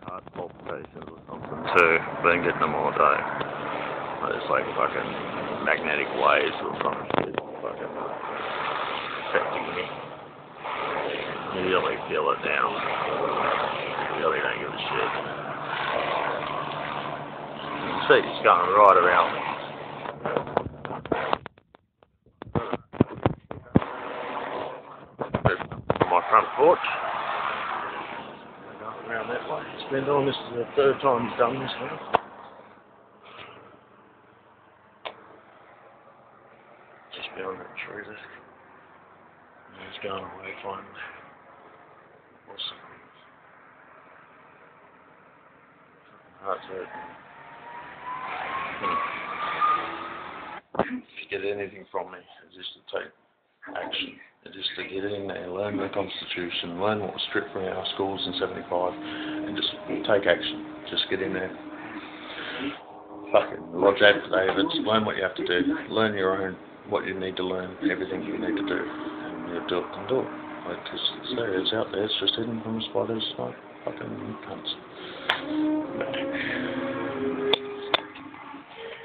heart palpitations or something too. Been getting them all day. It's like fucking magnetic waves or some shit fucking affecting me. You really feel it now. You really don't give a shit. You can see it's going right around me. On my front porch. Going around that way. It's been doing this. Is the third time he's done this now. Just beyond that tree there. And he's going away finally. Awesome. Heart's hurting. If you get anything from me, it's just to take action. It's just to get in there, learn the Constitution, learn what was stripped from our schools in 75, and just take action. Just get in there. Fucking lodge affidavits, learn what you have to do, learn your own, what you need to learn, everything you need to do, and you do it and do it. Like, it's there, it's out there, it's just hidden from us by those like fucking cunts.